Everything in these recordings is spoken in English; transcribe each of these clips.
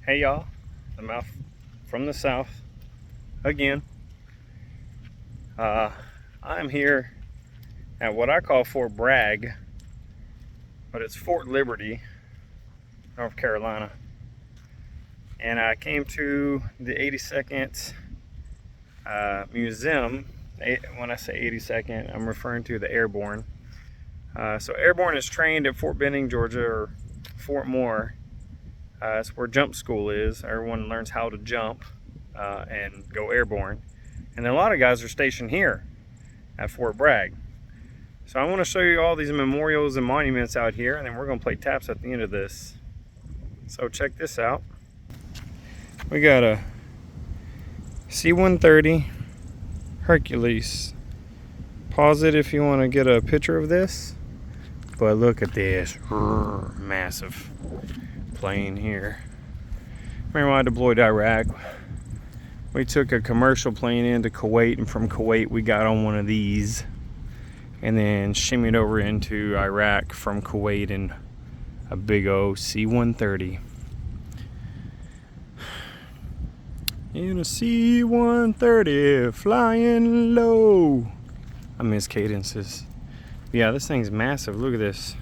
Hey y'all, I'm out from the south again. I'm here at what I call Fort Bragg, but it's Fort Liberty, North Carolina. And I came to the 82nd Museum. When I say 82nd, I'm referring to the Airborne. So Airborne is trained at Fort Benning, Georgia, or Fort Moore. It's where jump school is. Everyone learns how to jump and go airborne. And a lot of guys are stationed here at Fort Bragg. So I want to show you all these memorials and monuments out here, and then we're going to play taps at the end of this. So check this out. We got a C-130 Hercules. Pause it if you want to get a picture of this. But look at this massive plane here. Remember when I deployed to Iraq? We took a commercial plane into Kuwait, and from Kuwait we got on one of these and then shimmied over into Iraq from Kuwait in a big old C-130. In a C-130 flying low. I miss cadences. Yeah, this thing's massive. Look at this.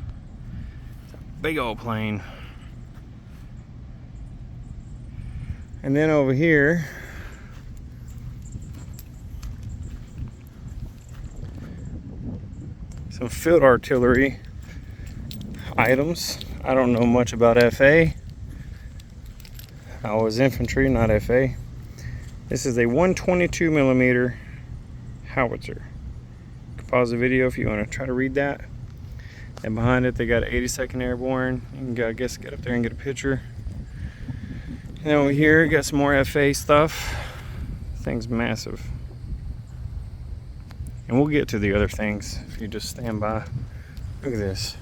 It's a big old plane. And then over here, some field artillery items. I don't know much about FA. I was infantry, not FA. This is a 122 millimeter howitzer. You can pause the video if you want to try to read that. And behind it, they got 82nd Airborne. You can go, I guess, get up there and get a picture. And over here, got some more FA stuff. Thing's massive. And we'll get to the other things if you just stand by. Look at this.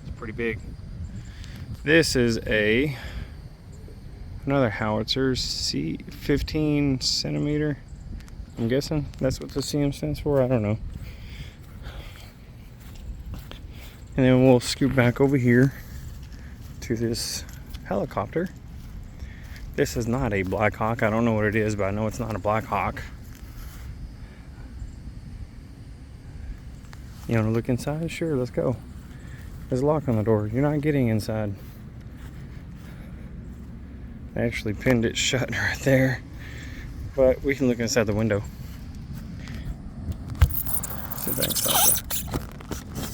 It's pretty big. This is another howitzer, C-15 centimeter. I'm guessing that's what the CM stands for. I don't know. And then we'll scoot back over here to this helicopter. This is not a Black Hawk. I don't know what it is, but I know it's not a Black Hawk. You want to look inside? Sure, let's go. There's a lock on the door. You're not getting inside. I actually pinned it shut right there, but we can look inside the window. See if I can stop that.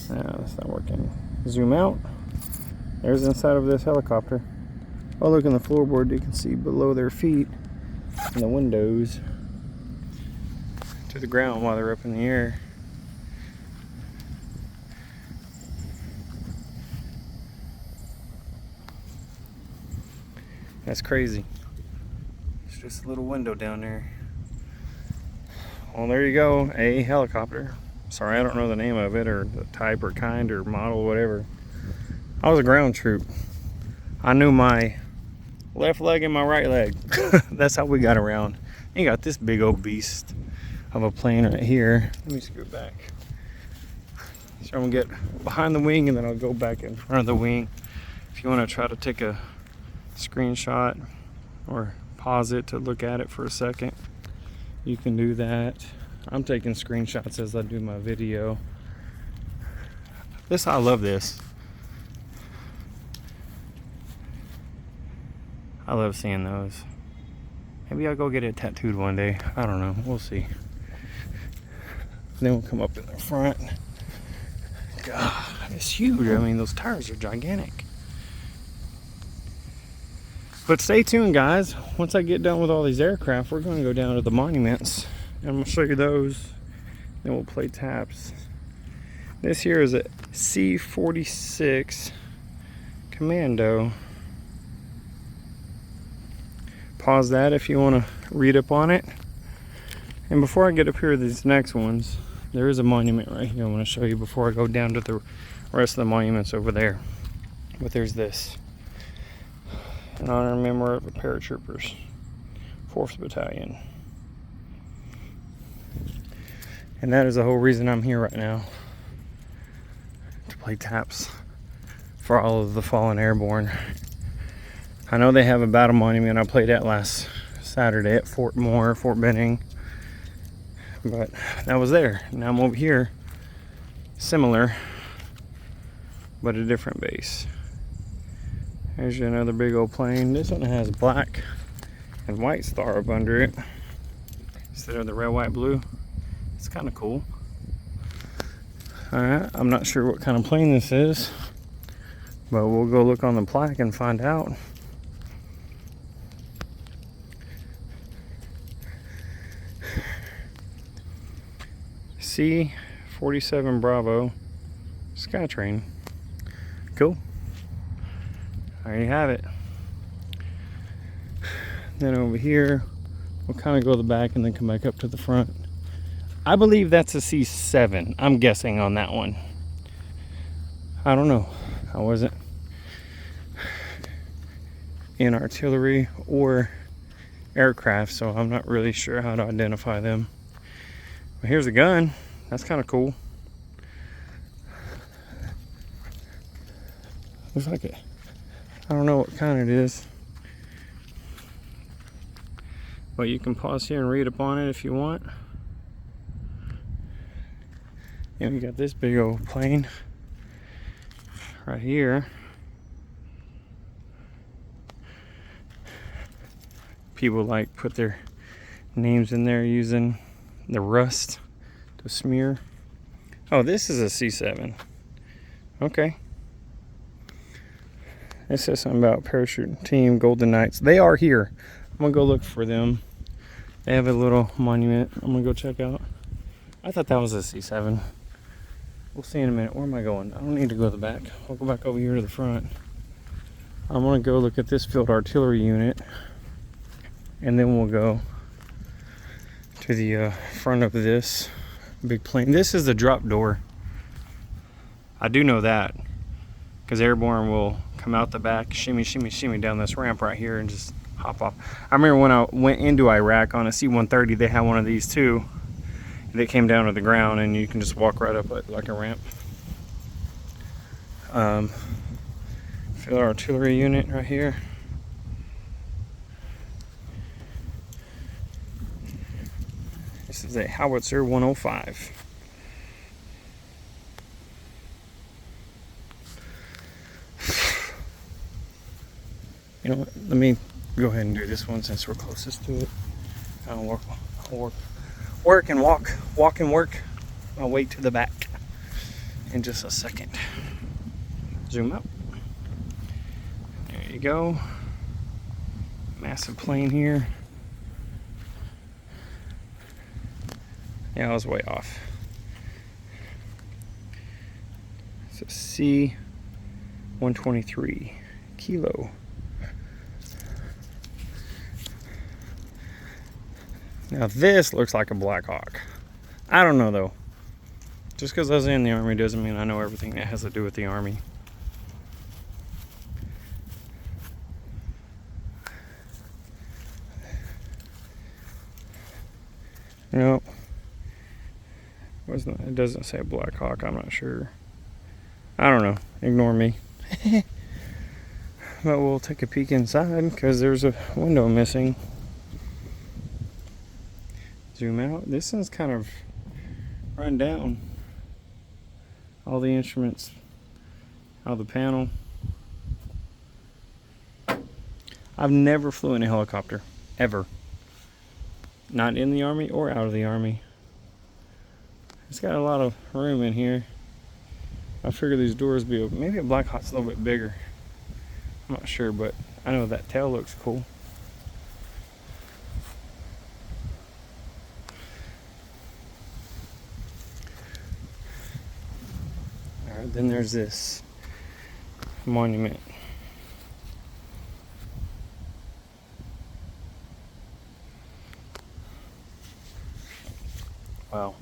No, that's not working. Zoom out. There's the inside of this helicopter. Oh, look in the floorboard. You can see below their feet in the windows to the ground while they're up in the air. That's crazy. It's just a little window down there. Well, there you go, a helicopter. Sorry, I don't know the name of it or the type or kind or model, whatever. I was a ground troop. I knew my left leg and my right leg. That's how we got around. You got this big old beast of a plane right here. Let me scoot back. So I'm gonna get behind the wing and then I'll go back in front of the wing. If you want to try to take a screenshot or pause it to look at it for a second, you can do that. I'm taking screenshots as I do my video. I love this. I love seeing those. Maybe I'll go get it tattooed one day. I don't know. We'll see. Then we'll come up in the front. God, it's huge. I mean, those tires are gigantic. But stay tuned, guys. Once I get done with all these aircraft, we're going to go down to the monuments. And I'm going to show you those. Then we'll play taps. This here is a C-46 Commando. Pause that if you want to read up on it. And before I get up here to these next ones, there is a monument right here I want to show you before I go down to the rest of the monuments over there. But there's this. In honor and memory of the paratroopers, 4th Battalion. And that is the whole reason I'm here right now. To play taps for all of the fallen airborne. I know they have a battle monument. I played that last Saturday at Fort Moore, Fort Benning. But that was there. Now I'm over here. Similar, but a different base. There's another big old plane. This one has black and white star up under it instead of the red, white, blue. It's kind of cool. Alright, I'm not sure what kind of plane this is, but we'll go look on the plaque and find out. C-47 Bravo Skytrain. Cool. There you have it. Then over here, we'll kind of go to the back and then come back up to the front. I believe that's a C7. I'm guessing on that one. I don't know. I wasn't in artillery or aircraft, so I'm not really sure how to identify them. But here's a gun. That's kind of cool. Looks like it. I don't know what kind it is. But you can pause here and read up on it if you want. And we got this big old plane right here. People like put their names in there using the rust to smear. Oh, this is a C7. Okay. It says something about parachute team Golden Knights. They are here. I'm gonna go look for them. They have a little monument I'm gonna go check out. I thought that was a C7. We'll see in a minute. Where am I going? I don't need to go to the back. I'll go back over here to the front. I'm gonna go look at this field artillery unit, and then we'll go to the front of this big plane. This is the drop door. I do know that because Airborne will come out the back, shimmy, shimmy, shimmy down this ramp right here and just hop off. I remember when I went into Iraq on a C-130, they had one of these too. They came down to the ground and you can just walk right up it like a ramp. Field artillery unit right here. This is a Howitzer 105. You know what? Let me go ahead and do this one since we're closest to it. I'll work and walk and work my way to the back in just a second. Zoom out. There you go. Massive plane here. Yeah, I was way off. It's a C-123 Kilo. Now this looks like a Black Hawk. I don't know though. Just because I was in the Army doesn't mean I know everything that has to do with the Army. No. It doesn't say Black Hawk, I'm not sure. I don't know. Ignore me. But we'll take a peek inside because there's a window missing. Zoom out. This one's kind of run down. All the instruments out of the panel. I've never flew in a helicopter, ever. Not in the Army or out of the Army. It's got a lot of room in here. I figure these doors be open. Maybe a Black Hawk's a little bit bigger. I'm not sure, but I know that tail looks cool. Alright, then there's this monument. Wow.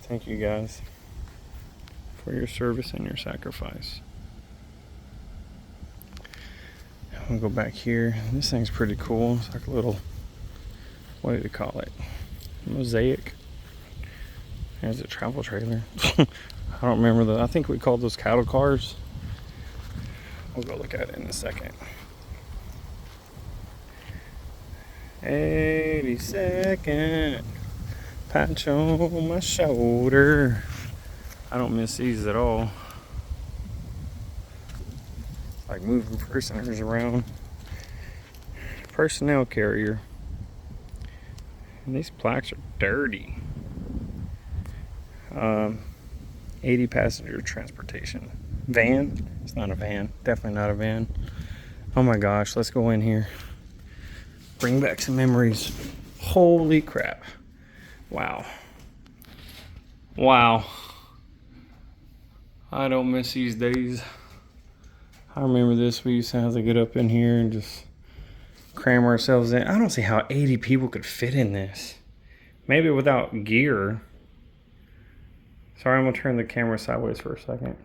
Thank you guys for your service and your sacrifice. I'm gonna go back here. This thing's pretty cool. It's like a little, what do you call it? Mosaic. There's a travel trailer. I don't remember I think we called those cattle cars. We'll go look at it in a second. 82nd patch on my shoulder. I don't miss these at all. Like moving prisoners around. Personnel carrier. And these plaques are dirty. 80 passenger transportation. Van? It's not a van. Definitely not a van. Oh my gosh, let's go in here. Bring back some memories. Holy crap. Wow. Wow. I don't miss these days. I remember this. We used to have to get up in here and just cram ourselves in. I don't see how 80 people could fit in this. Maybe without gear. Sorry, I'm going to turn the camera sideways for a second.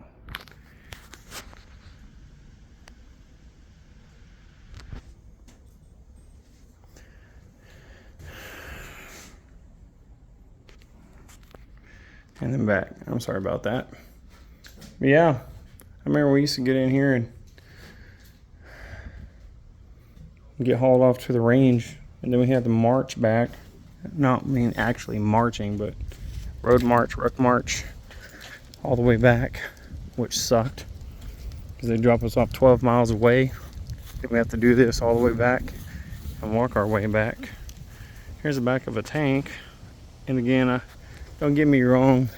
And then back. I'm sorry about that. But yeah, I remember we used to get in here and get hauled off to the range. And then we had to march back. Not actually marching, but road march, ruck march, all the way back, which sucked because they drop us off 12 miles away. Then we have to do this all the way back and walk our way back. Here's the back of a tank. And again, don't get me wrong,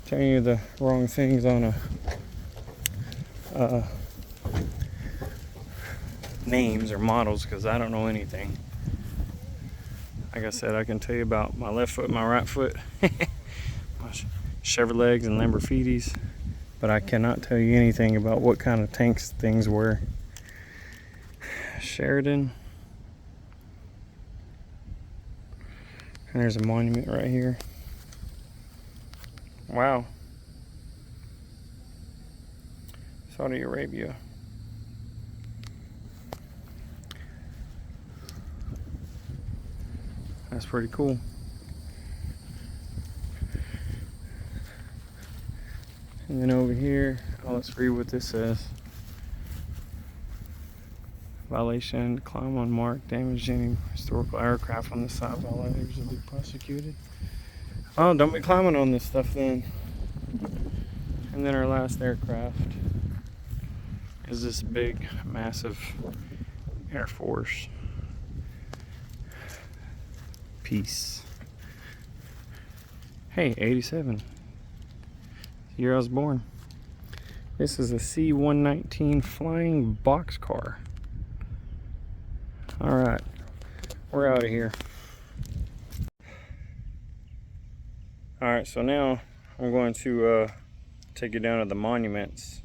telling you the wrong things on a names or models because I don't know anything. Like I said, I can tell you about my left foot and my right foot, my Chevrolets and Lamborghinis, but I cannot tell you anything about what kind of tanks things were. Sheridan. And there's a monument right here. Wow. Saudi Arabia. That's pretty cool. And then over here, let's read what this says. Violation, climb on mark, damage any historical aircraft on the side. Violators will be prosecuted. Oh, don't be climbing on this stuff then. And then our last aircraft is this big, massive Air Force. Peace. Hey, 87. The year I was born. This is a C-119 flying boxcar. Alright, we're out of here. Alright, so now I'm going to take you down to the monuments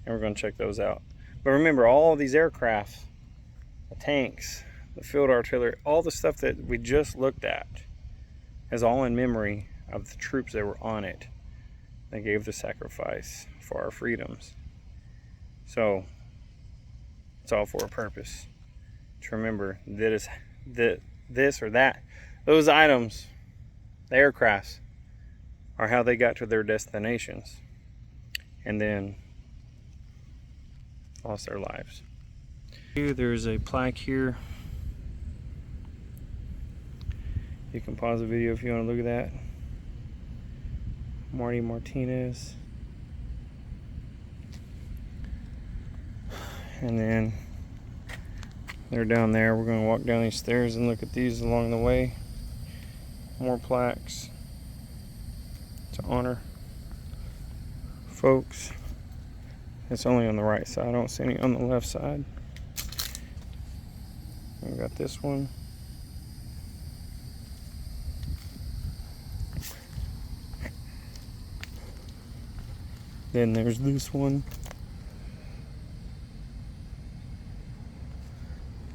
and we're going to check those out. But remember, all of these aircraft, the tanks, the field artillery, all the stuff that we just looked at is all in memory of the troops that were on it. They gave the sacrifice for our freedoms. So it's all for a purpose. To remember that this or that, those items, the aircrafts, are how they got to their destinations and then lost their lives. There's a plaque here. You can pause the video if you want to look at that. Marty Martinez. And then they're down there. We're going to walk down these stairs and look at these along the way. More plaques to honor folks. It's only on the right side. I don't see any on the left side. We got this one. Then there's this one.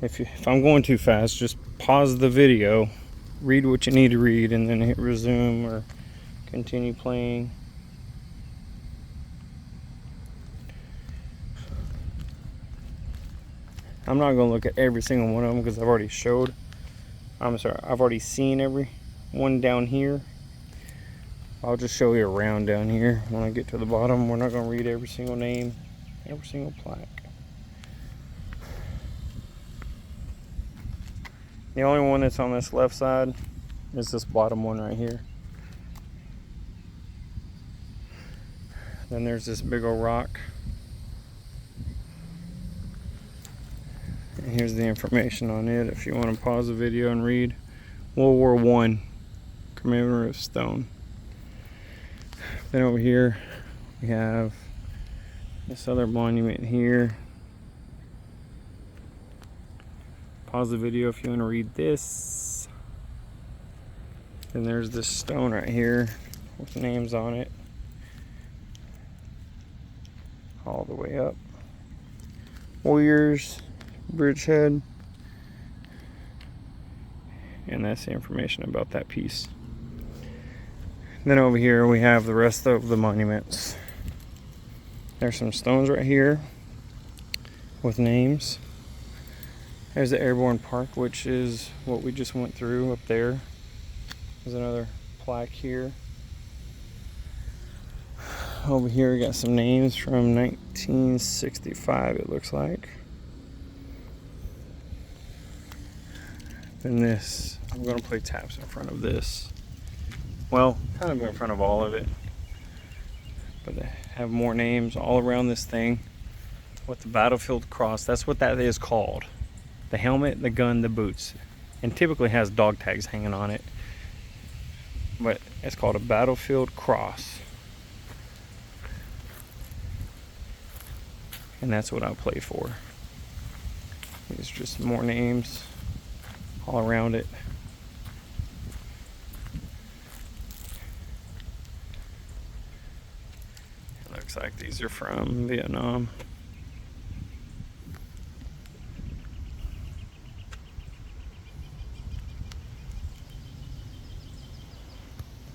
If I'm going too fast, just pause the video, read what you need to read, and then hit resume or continue playing. I'm not going to look at every single one of them because I've already I've already seen every one down here. I'll just show you around down here when I get to the bottom. We're not going to read every single name, every single plaque. The only one that's on this left side is this bottom one right here. Then there's this big old rock. And here's the information on it if you want to pause the video and read. World War I commemorative stone. Then over here we have this other monument here. Pause the video if you want to read this. And there's this stone right here with names on it all the way up. Warriors, Bridgehead. And that's the information about that piece. Then over here we have the rest of the monuments. There's some stones right here with names. There's the Airborne Park, which is what we just went through up there. There's another plaque here. Over here we got some names from 1965, it looks like. Then this, I'm going to play taps in front of this. Well, kind of in front of all of it. But they have more names all around this thing with the battlefield cross. That's what that is called. The helmet, the gun, the boots. And typically has dog tags hanging on it. But it's called a battlefield cross. And that's what I'll play for. These are just more names all around it. It looks like these are from Vietnam.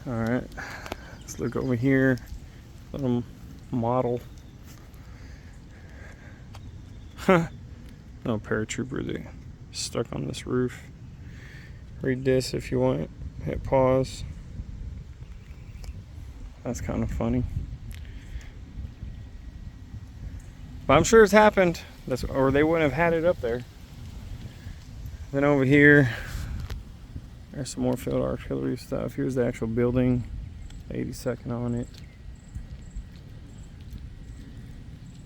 Alright, let's look over here. Little model. No paratrooper there. Stuck on this roof. Read this if you want. Hit pause. That's kind of funny. But I'm sure it's happened. Or they wouldn't have had it up there. Then over here, there's some more field artillery stuff. Here's the actual building. 82nd on it.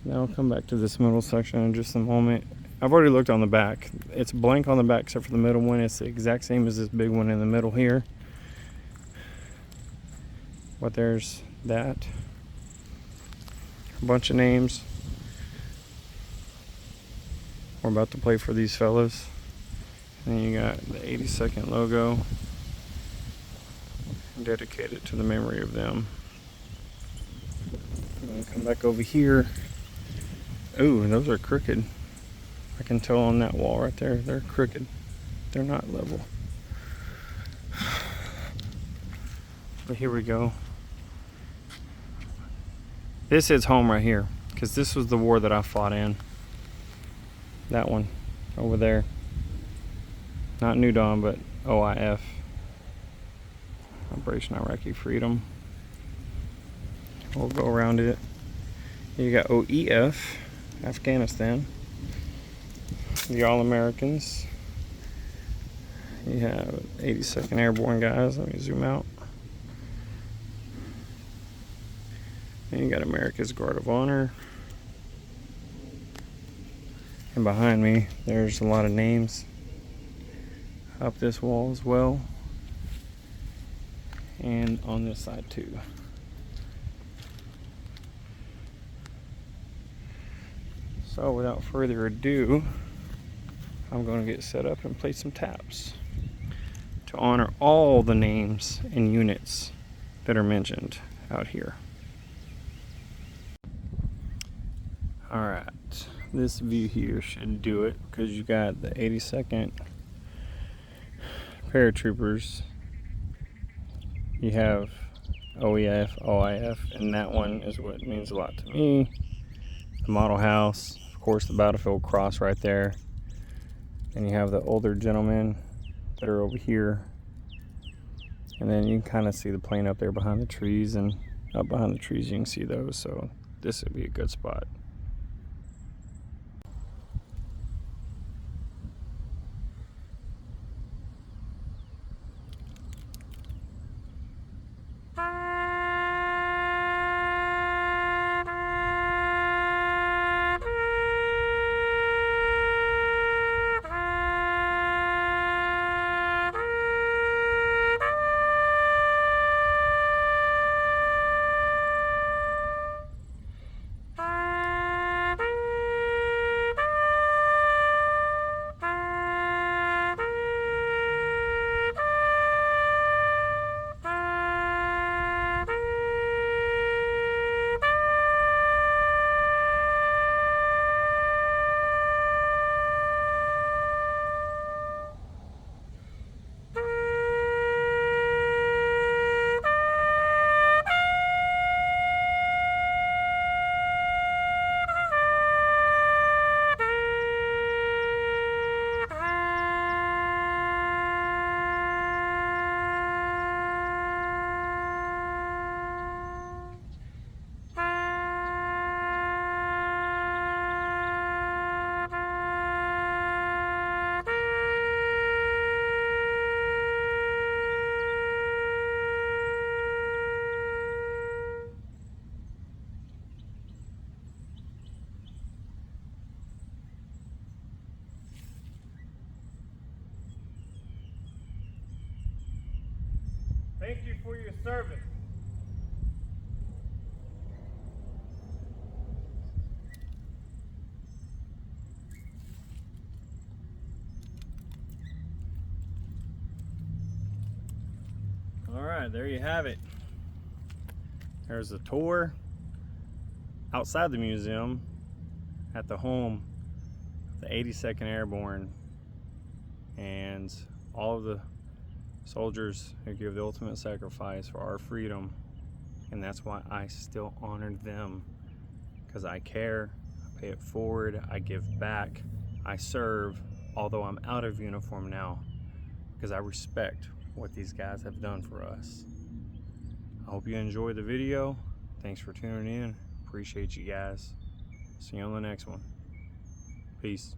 Now I'll come back to this middle section in just a moment. I've already looked on the back. It's blank on the back except for the middle one. It's the exact same as this big one in the middle here. But there's that. A bunch of names. We're about to play for these fellas. And then you got the 82nd logo. Dedicated to the memory of them. I'm gonna come back over here. Ooh, those are crooked. I can tell on that wall right there, they're crooked. They're not level. But here we go. This is home right here, because this was the war that I fought in. That one, over there. Not New Dawn, but OIF. Operation Iraqi Freedom. We'll go around it. You got OEF, Afghanistan. The All-Americans. You have 82nd Airborne guys. Let me zoom out. And you got America's Guard of Honor. And behind me, there's a lot of names up this wall as well. And on this side too. So without further ado, I'm going to get set up and play some taps to honor all the names and units that are mentioned out here. Alright, this view here should do it because you got the 82nd paratroopers. You have OEF, OIF, and that one is what means a lot to me. The model house, of course, the battlefield cross right there. And you have the older gentlemen that are over here. And then you can kind of see the plane up there behind the trees, and up behind the trees you can see those. So this would be a good spot. Thank you for your service. All right, there you have it. There's a tour outside the museum at the home of the 82nd Airborne and all of the soldiers who give the ultimate sacrifice for our freedom. And that's why I still honor them, because I care, I pay it forward, I give back, I serve, although I'm out of uniform now, because I respect what these guys have done for us. I hope you enjoyed the video. Thanks for tuning in. Appreciate you guys. See you on the next one. Peace.